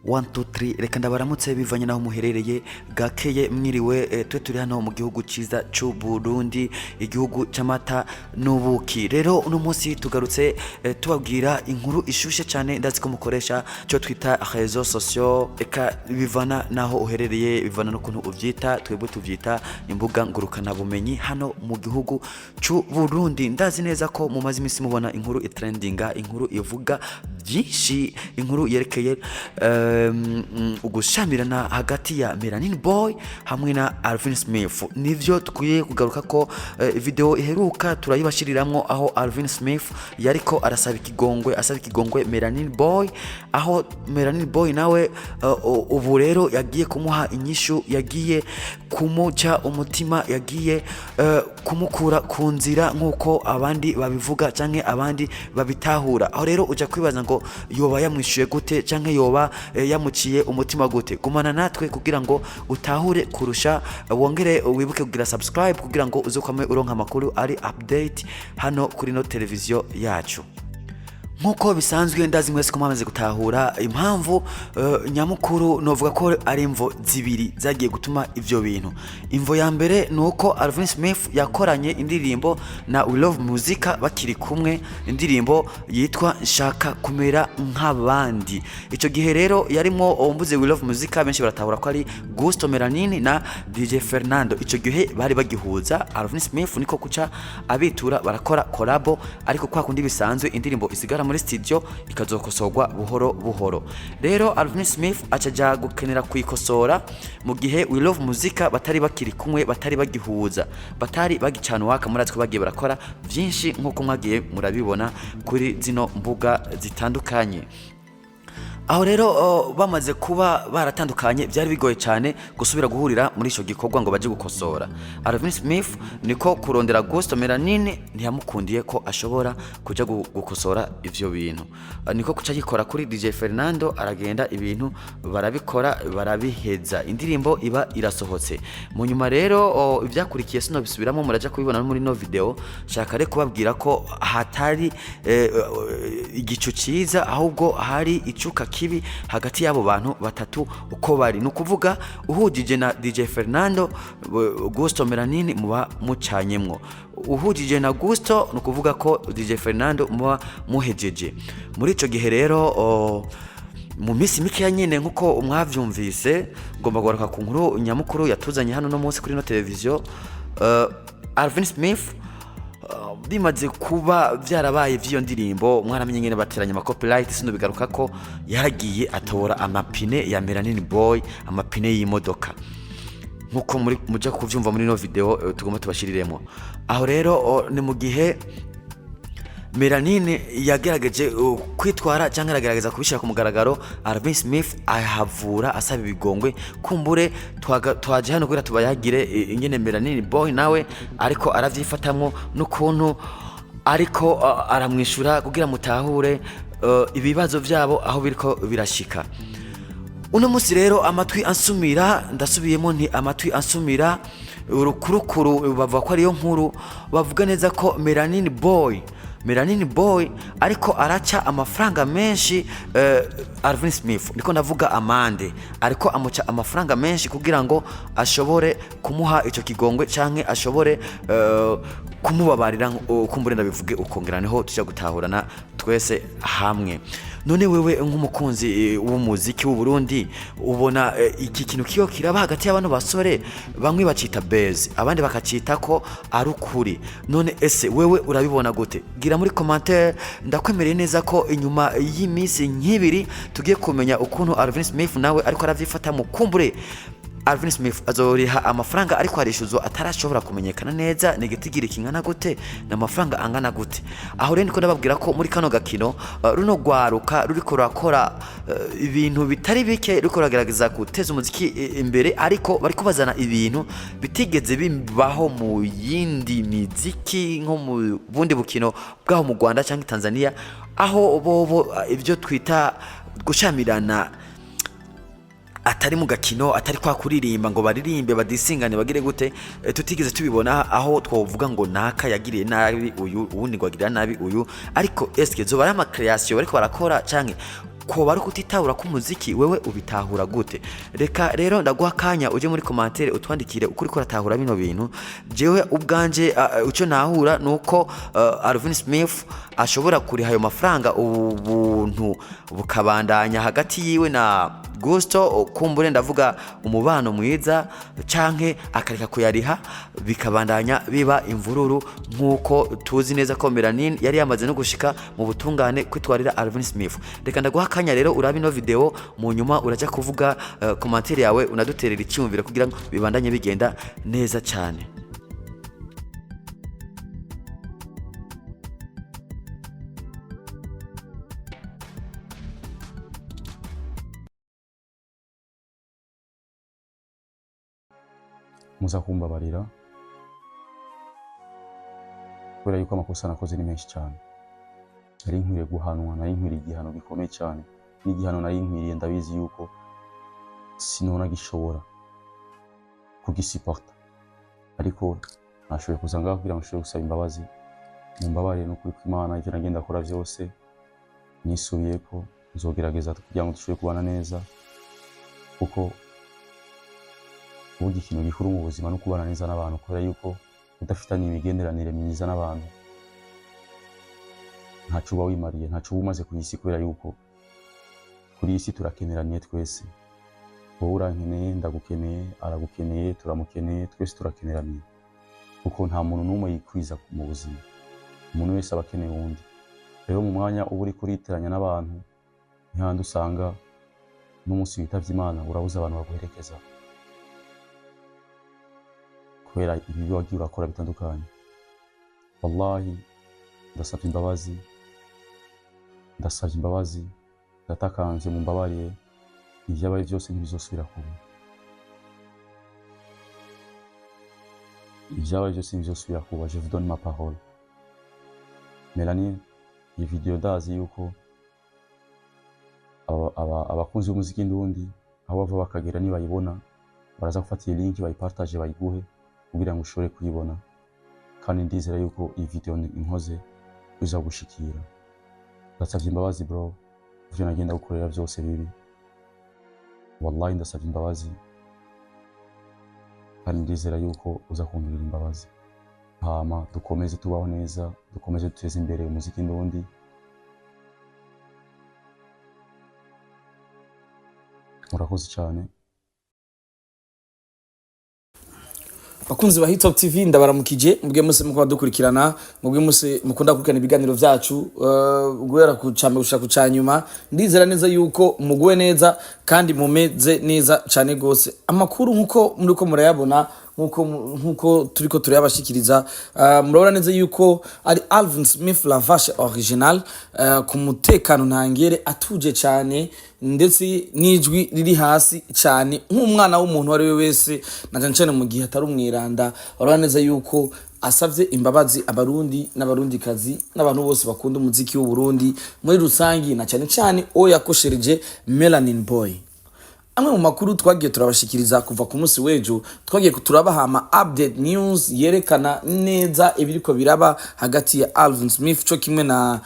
1 2 3 reka ndabaramutse bivanye naho muherereye gakeye mwiriwe twe turi hano mu gihugu ciza c'u Burundi igihugu c'amata n'ubuki. Rero uno munsi tugarutse tubabwira inkuru ishushe cyane ndazi ko mukoresha cyo twita réseaux sociaux, eka bivana naho uherereye, bivana no kuntu uvyita, twebwe tuvyita imbuga ngurukana bumenyi hano mu gihugu c'u Burundi. Ndazi neza ko mumaze imisi mubona inkuru itrendinga, inkuru ivuga byinshi, inkuru yerekeye ugushamirana hagati ya Melanin Boy hamwe na Alvin Smith. Nivyo tukwiye kugaruka ko video iheruka turayibashiriramwo aho Alvin Smith yariko asaba ikigongwe Melanin Boy, aho Melanin Boy nawe ubu rero yagiye kumuha inyishu, yagiye kumuca umutima, yagiye kumukura ku nzira nkuko abandi babivuga canke abandi babitahura. Aho rero uja kwibaza ngo yoba yamwishuye gute canke yoba yamuciye umutima gute. Gumana natwe kugira ngo utahure kurusha, wongere wibuke kugira subscribe kugira ngo uzokwame uronka amakuru ari update hano kuri no televiziyo yacu. Nkuko bisanzwe ndazi mwese ko mwamaze gutahura impamvu nyamukuru novuga ko ari imvo zibiri zagiye gutuma ivyo bintu. Imvo ya mbere nuko Alvin Smith yakoranye indirimbo na We Love Music bakiri kumwe, indirimbo yitwa Nshaka kumera nk'abandi. Ico gihe rero yarimo ombuze We Love Music, benshi baratahura ko ari Gusto Melanin na DJ Fernando. Ico gihe bari bagihuza, Alvin Smith niko kuca abitura barakora collabo, ariko kwa kundi bisanzwe indirimbo isigara muri studio ikazokosorwa buhoro buhoro. Rero Alvin Smith acaja gukenera kuyikosora mu gihe We Love Music batari bakiri kumwe, batari bagihuza, batari bagicana waka. Muratwe bagiye barakora byinshi nkuko mwagiye murabibona kuri zino mbuga zitandukanye. Aho rero bamaze kuba baratandukanye, byari bigoye cyane gusubira guhurira muri ico gikorwa ngo baje gukosora. Alvin Smith niko kurondera Gusto Melanin, ntiyamukundiye ko ashobora kuja gukosora ivyo bintu, niko kuca yikora kuri DJ Fernando, aragenda ibintu barabikora barabiheza, indirimbo iba irasohotse. Mu nyuma rero ivyakurikiye sino bisubiramo, muraja kubibona muri no video. Shaka rero kubabwira ko hatari igicu ciza, ahubwo hari icuka kibi hagati yabo bantu batatu uko bari. Nukuvuga uhujije na DJ Fernando, Gusto Melanin muba mucanyemwo. Uhujije na Gusto nukuvuga ko DJ Fernando muba muhejeje. Muri ico gihe rero mu misi mike nyene nkuko umwavyumvise, ngomba guharuka ku nkuru nyamukuru yatuzanye hano no munsi kuri no televiziyo. Alvin Smith bimaze kuba byarabaye vyo ndirimbo, mwaramenye ngene bateranya ama copyright, sino bigaruka ko yagiye atora amapine ya Melanin Boy, amapine y'imodoka nkuko muri muja kuvyumva muri no video tugomba tubashiriremo. Aho rero ni mu gihe Melanin yagerageje kwitwara cyangwa aragerageza kubishira ku mugaragaro, Alvin Smith ahavura asaba ibigongwe. Kumbure twaje hano kugira tubayagire ingene Melanin Boy nawe ariko aravyifatamwo n'ukuntu ariko aramwishura kugira mutahure ibibazo vyabo aho biriko birashika. Uno musi rero amatwi ansumira, ndasubiyemo nti amatwi ansumira, urukurukuru bavuga ko ariyo nkuru, bavuga neza ko Melanin Boy ariko araca amafaranga menshi Alvin Smith, niko ndavuga amande, ariko amuca amafaranga menshi kugira ngo ashobore kumuha ico kigongwe canke ashobore kumubabarira, kumbure ndabivuge ukongeraneho tuja gutahurana twese hamwe. None wewe nk'umukunzi w'umuziki w'u Burundi ubona iki kintu kiyo kiraba hagati y'abantu basore, bamwe bacita base, abandi bakacita ko ari ukuri. None ese wewe urabibona gute? Gira muri commentaire. Ndakwemereye neza ko inyuma y'imisi nk'ibiri tugiye kumenya ukuntu Alvin Smith nawe ariko aravyifata mu kumbure Alvin Smith azoriha amafaranga ariko arishuzo atarashobora kumenyekana neza negatigire kingana gute na amafaranga angana gute. Aho rero niko ndababwira ko muri kano gakino runo gwaruka ruriko rakora ibintu bitari bike, ruriko ragerageza guteza umuziki imbere, ariko bari kubazana ibintu bitigeze bimbaho mu yindi miziki nko mu bundi bukino bwaho mu Rwanda cyangwa Tanzania, aho bobo ivyo twita gushamirana atari mu gakino, atari kwa kuririmba ngo baririmbe badisingane bagire gute, tutigeze tubibona aho twovuga ngo naka yagiriye nabi uyu ubundi ngo agirira nabi uyu. Ariko eske zo bari ama creation bariko barakora canke ko bari kutitahura ku muziki wewe ubitahura gute? Reka rero ndaguha kanya uje muri commentaire utwandikire ukuri ko ratahura bino bintu. Jewe ubwanje uco nahura nuko Alvin Smith ashobora kuriha ayo mafaranga ubuntu bukabandanya hagati yiwe na Gusto, kumbure ndavuga umubano mwiza, canke akareka kuyariha bikabandanya biba imvururu, nkuko tuzi neza ko Melanin yari yamaze no gushika mu butungane kwitwarira Alvin Smith. Reka ndaguha kanya rero urabe ino video, mu nyuma uraja kuvuga commentaire yawe unaduterera icyumviro kugira ngo bibandanye bigenda neza cyane. Muza kumbabarira kubera yuko amakosa nakoze ni menshi cyane. Nari nkwiriye guhanwa, nari nkwiriye igihano gikomeye cyane, n'igihano nari nkwiriye ndabizi yuko sinona gishobora kugisiporta, ariko nashoboye kuza ngaho kugira ngo nshobore gusaba imbabazi. Mumbabarire no kuri kw'Imana, ivyo nagenda akora byose nisubiyeko, nzogerageza kugira ngo dushobore kubana neza, kuko ubundi ikintu gikuru mu buzima no kubana neza n'abantu, kubera yuko udafitanye imigenderanire myiza n'abantu ntaco uba wimariye, ntaco uba umaze ku isi, kubera yuko kuri isi turakeneraniye twese. Wowe urankeneye, ndagukeneye, aragukeneye, turamukeneye, twese turakeneraniye, kuko nta muntu n'umwe yikwiza mu buzima, umuntu wese aba akeneye uwundi. Rero mu mwanya uba uri kuriteranya n'abantu, ntihandi usanga n'umunsi witavye Imana urabuze abantu baguherekeza kubera ibibi wagiye urakora bitandukanye. Wallahi ndasavye imbabazi, ndasavye imbabazi, ndatakanje mumbabarire, ivyabaye byose ntibizosubira kuba, ivyabaye byose ntibizosubira kuba. Je vous donne ma parole. Melanin, iyi video ndazi yuko abakunzi b'umuziki ndundi aho bava bakagera nibayibona baraza gufata iyi link bayipartage bayiguhe kugira ngo ushobore kuyibona, kandi ndizera yuko iyi video inkoze uza gushikira. Ndasavye imbabazi bro, ivyo nagenda gukorera byose bibi, wallahi ndasavye imbabazi, kandi ndizera yuko uza kunkirira imbabazi. Hama dukomeze tubaho neza, dukomeze duteze imbere umuziki ndundi. Murakoze cyane. Bakunzi ba Hitop TV ndabaramukije, mbwe muse mukwa dukurikirana, mbwe muse mukunda kurikana ibiganiro vyacu guhera ku cambe gushaka kucanyuma. Ndizera neza yuko muguwe neza kandi mumeze neza cyane gose. Amakuru nkuko muriko murayabona, nkuko turiko turayabashikiriza, murabona neza yuko ari Alvin Smith la vache original, ku mutekano ntangere, atuje cyane ndetse nijwi riri hasi cyane, nk'umwana w'umuntu ari we wese, na cyane mu gihe atari umwiranda. Urabona neza yuko asavye imbabazi abarundi n'abarundikazi n'abantu bose bakunda umuziki w'u Burundi muri rusangi, na cyane o yakoshereje Melanin Boy. Amwe mu makuru twagiye turabashikiriza kuva ku munsi wejo, twagiye turabaha ama update news yerekana neza ibiriko biraba hagati ya Alvin Smith cyo kimwe na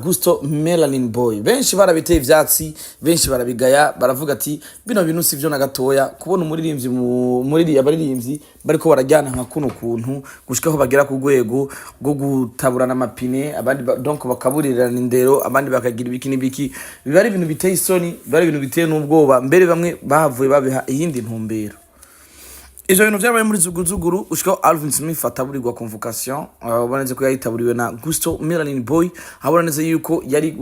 Gusto Melanin Boy. Benshi barabiteye ivyatsi, benshi barabigaya, baravuga ati bino bintu sivyo na gatoya kubona umuririmbyi muri abaririmbyi bariko barajyana nka kuno kuntu gushikaho bagera ku rwego rwo gutaburana amapine, abandi donc bakaburirana indero, abandi bakagira ibiki n'ibiki. Biba ari ibintu biteye isoni, biba ari ibintu biteye n'ubwoba, mbere bamwe bahavuye babiha iyindi ntumbero. Ivyo bintu vyabaye muri zuguzuguru ushikaho Alvin Smith ataburirwa convocation, uboneze ko yayitaburiwe na Gusto Melanin Boy. Haboneze yuko yari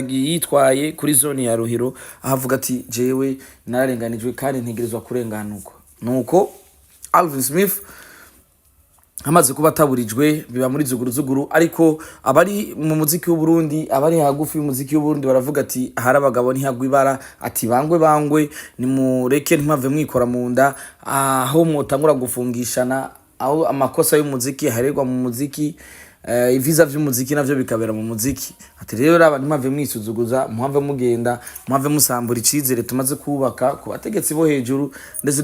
yitwaye kuri zone ya Rohero, ahavuga ati jewe nararenganijwe kandi ntegerezwa kurenganurwa. Nuko Alvin Smith hamaze kuba taburijwe, biba muri zuguruzuguru. Ariko abari mu muziki w'u Burundi, abari hagufi y'umuziki w'u Burundi baravuga ati hari abagabo ntihagwa ibara, ati bangwe ni mureke ntimave mwikora mu nda, aho mwotangura gufungishana, aho amakosa y'umuziki haregwa mu muziki, iviza vy'umuziki navyo bikabera mu muziki. Ati rero abantu mpave mwisuzuguza, muhave mugenda, muhave musambura icizere tumaze kubaka ku bategetsi bo hejuru, ndetse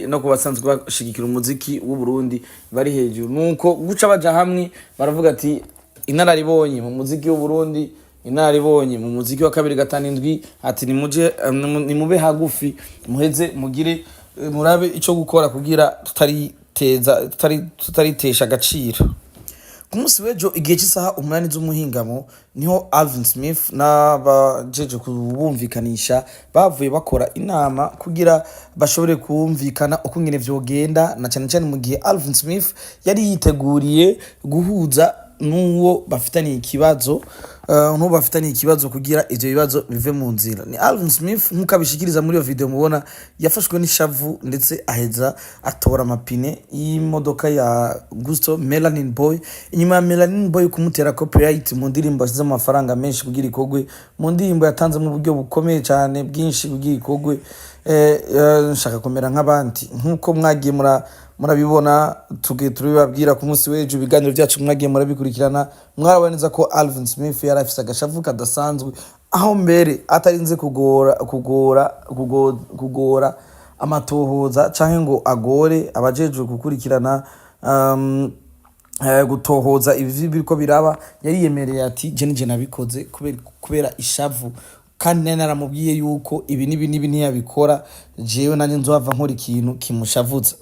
no kubasanzwe bashigikira umuziki w'u Burundi bari hejuru. Nuko guca baja hamwe baravuga ati inararibonye mu muziki w'u Burundi inaribonye mu muziki wa 2 ati nimuje nimube hagufi muheze mugire murabe ico gukora kugira tutaritesha agaciro. Ku munsi w'ejo igihe cy'isaha 8 z'umuhingamo niho Alvin Smith n'abajeje kubumvikanisha bavuye bakora inama kugira bashobore kumvikana uko ngene vyogenda, na cyane cyane mu gihe Alvin Smith yari yiteguriye guhuza n'uwo bafitaniye ikibazo kugira ivyo bibazo bive mu nzira. Ni Alvin Smith nkuko abishikiriza muri iyo video mubona yafashwe n'ishavu ndetse aheza atora amapine y'imodoka ya Gusto Melanin Boy. Inyuma ya Melanin Boy kumutera copyright mu ndirimbo asize amafaranga menshi kugira ikogwe, mu ndirimbo yatanze mu buryo bukomeye cyane bwinshi kugira ikogwe, nshaka komera nk'abandi nkuko mwagiye murabibona turibabwira ku munsi w'ejo ibiganiro byacu mwagiye murabikurikirana. Mwarabona neza ko Alvin Smith yari afise agashavu kadasanzwe, aho mbere atarinze kugora amatohoza canke ngo agore abajejwe gukurikirana gutohoza ibi biriko biraba. Yari yemereye ati je nabikoze kubera ishavu, kandi nari naramubwiye yuko ibi nibi ntiyabikora, jewe nanje nzova nkora ikintu kimushavuza.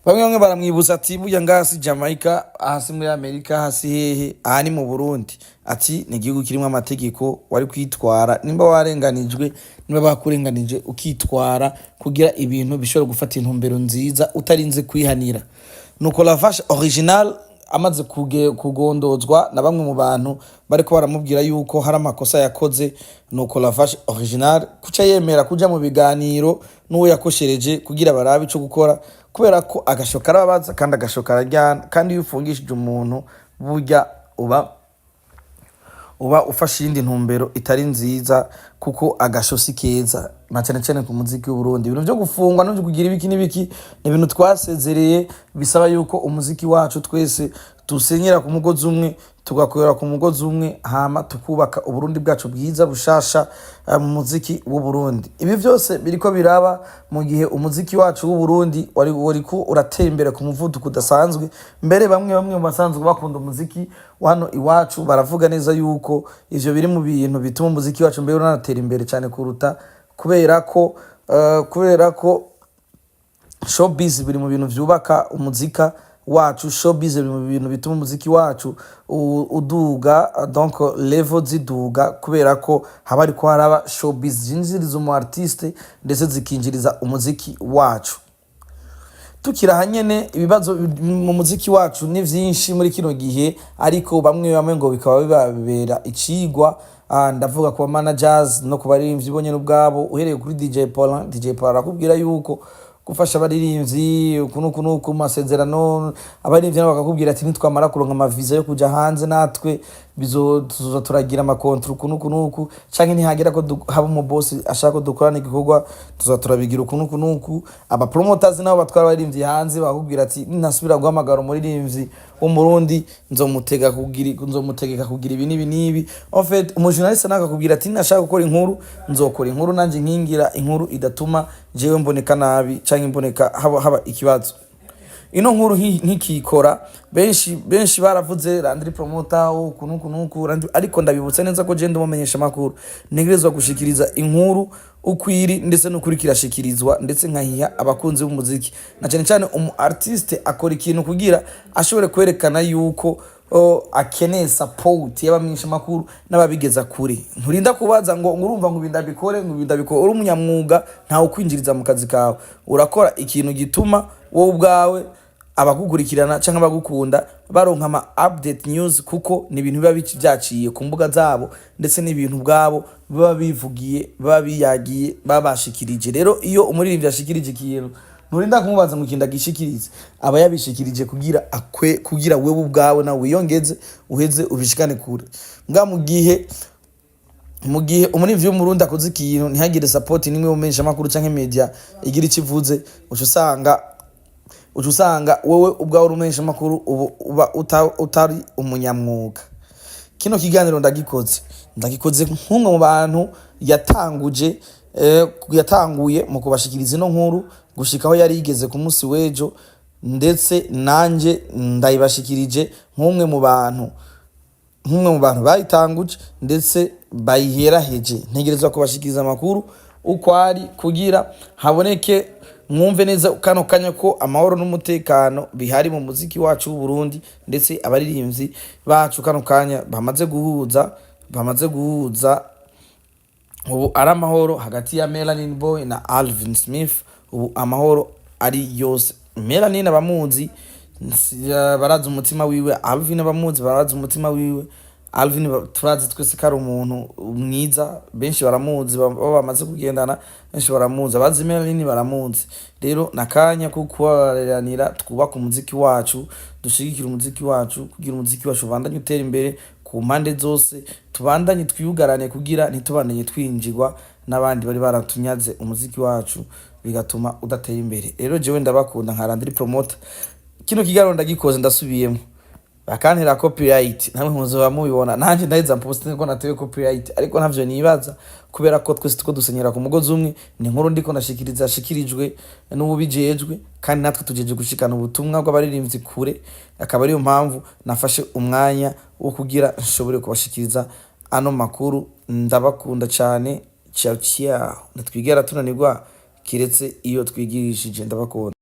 Bamwe baramwibuza ati buya ngasi Jamaica, hasi muri Amerika, hasi hehe, aha ni mu Burundi. Ati ni igihugu kirimo amategeko, wari kwitwara nimba warenganijwe, nimba bakurenganije ukitwara kugira ibintu bishobora gufata intumbero nziza utarinze kwihanira. Nuko La Vache Original amaze kugondozwa na bamwe mu bantu bariko baramubwira yuko hari amakosa yakoze, nuko La Vache Original kuca yemera kuja mu biganiro n'uwo yakoshereje kugira barabe ico gukora, kubera ko agashoka arababaza kandi agashoka arajyana, kandi iyo ufungishije umuntu burya uba ufashe iyindi ntumbero itari nziza, kuko agashosi keza na cyane cyane ku muziki w'u Burundi. Ibintu byo gufungwa no kugira ibiki n'ibiki ni ibintu twasezereye, bisaba yuko umuziki wacu twese dusenyera ku mugozi umwe, tugakorera ku mugozi umwe, hama tukubaka Uburundi bwacu bwiza bushasha mu muziki w'u Burundi. Ibi byose biriko biraba mu gihe umuziki wacu w'u Burundi wariko uratera imbere ku muvuduko udasanzwe. Mbere bamwe mu basanzwe bakunda umuziki hano iwacu baravuga neza yuko ivyo biri mu bintu bituma umuziki wacu mbere unatera imbere cyane kuruta, kubera ko showbiz biri mu bintu vyubaka umuzika wacu. Showbiz biri mu bintu bituma umuziki wacu uduga, donc level ziduga, kubera ko haba ariko haraba showbiz zinjiriza umu artiste ndetse zikinjiriza umuziki wacu. Tukira hanyene ibibazo mu muziki wacu ni vyinshi muri kino gihe, ariko bamwe ngo bikaba bibabera icigwa. Ndavuga ku managers no kubaririmbyi bonye n'ubwabo, uhereye kuri DJ Paul arakubwira yuko gufasha abaririmbyi kunuku masezerano, abaririmbyi nabo bakakubwira ati nitwamara kuronka amaviza yo kuja hanze natwe bizoza turagira amakontru kunuku, canke ntihagera ko haba mu boss ashaka ko dukorana igikorwa turabigira kunuku. Aba promoters nabo batwara abaririmbyi hanze bakubwira ati ninasubira guhamagara umuririmbyi wo mu Burundi nzomutegeka kugira ibi nibi. En fait umujournaliste nakakubwira ati nashaka gukora inkuru nzokora inkuru nanje nkingira inkuru idatuma jewe mboneka nabi canke mboneka haba ikibazo. Ino nkuru nkikikora benshi baravuze Landry promoter kunuku, ariko ndabibutsa neza ko je ndumumenyesha makuru ntegerezwa gushikiriza inkuru ukwiri ndetse no kurikirashikirizwa, ndetse nkahiya abakunzi b'umuziki, na cyane cyane artiste akora ikintu kugira ashobore kwerekana yuko akeneye support y'abamenyesha makuru n'ababigeza kuri. Nturinda kubaza ngo urumva ngo bindabikore uri umunyamwuga ntawe kwinjiriza mu kazi kawe, urakora ikintu gituma wowe ubwawe abakukurikirana cyangwa abagukunda baronka ama update news, kuko ni ibintu biba byaciye ku mbuga zabo, ndetse n'ibintu bwabo baba bivugiye baba biyagiye babashikirije. Rero iyo umuririmbyi ashikirije ikintu nturinda kumubaza ngo kinda gishikirize, aba yabishikirije kugira wewe ubwawe na wiyongeze uheze ubishikane kure. Mu gihe umuririmbyi w'umurundi akoze ikintu ntihagire support nimwe umenyesha makuru canke media igira ikivuze, usanga wewe ubwawe umenyesha makuru uba utari umunyamwuga. Kino kiganiro ndagikoze nk'umwe mu bantu yatanguye mu kubashikiriza ino nkuru gushikaho yari yigeze ku munsi w'ejo, ndetse nanje ndayibashikirije nk'umwe mu bantu nk'umwe mu bantu bayitanguje ndetse bayiheraheje, ntegerezwa kubashikiriza amakuru uko ari kugira haboneke mwumve neza kano kanya ko amahoro n'umutekano bihari mu muziki wacu w'u Burundi, ndetse abaririmbyi bacu kano kanya bamaze guhuza ubu ari amahoro hagati ya Melanin Boy na Alvin Smith. Ubu amahoro ari yose, Melanin abamuzi barazi umutima wiwe, Alvin abamuzi barazi umutima wiwe. Alvin turazi twese ko ari umuntu mwiza, benshi baramuzi, bamaze kugendana benshi baramuzi, abazi Melanin baramuzi. Rero nakanya ko kubaranira twubaka umuziki wacu, dushigikira umuziki wacu kugira umuziki wacu ubandanye utera imbere ku mpande zose, tubandanye twiyugarane kugira ntitubandanye twinjirwa n'abandi bari baratunyaze umuziki wacu bigatuma udatera imbere. Rero jewe ndabakunda nka Landry Promoter, kino kiganiro ndagikoze ndasubiyemo bakantera copyright, namwe muzoba mubibona, nanje ndaheza post ngo natewe copyright, ariko ntavyo nibaza kubera ko twese tuko dusenyera ku mugozi umwe. Ni inkuru ndiko nashikirijwe n'ububijejwe, kandi natwe tujeje gushikana ubutumwa bw'abaririmbyi kure, akaba ariyo mpamvu nafashe umwanya wo kugira nshobore kubashikiriza ano makuru. Ndabakunda cyane, ciao ciao, natwigera tunanirwa kiretse iyo twigirishije. Ndabakunda.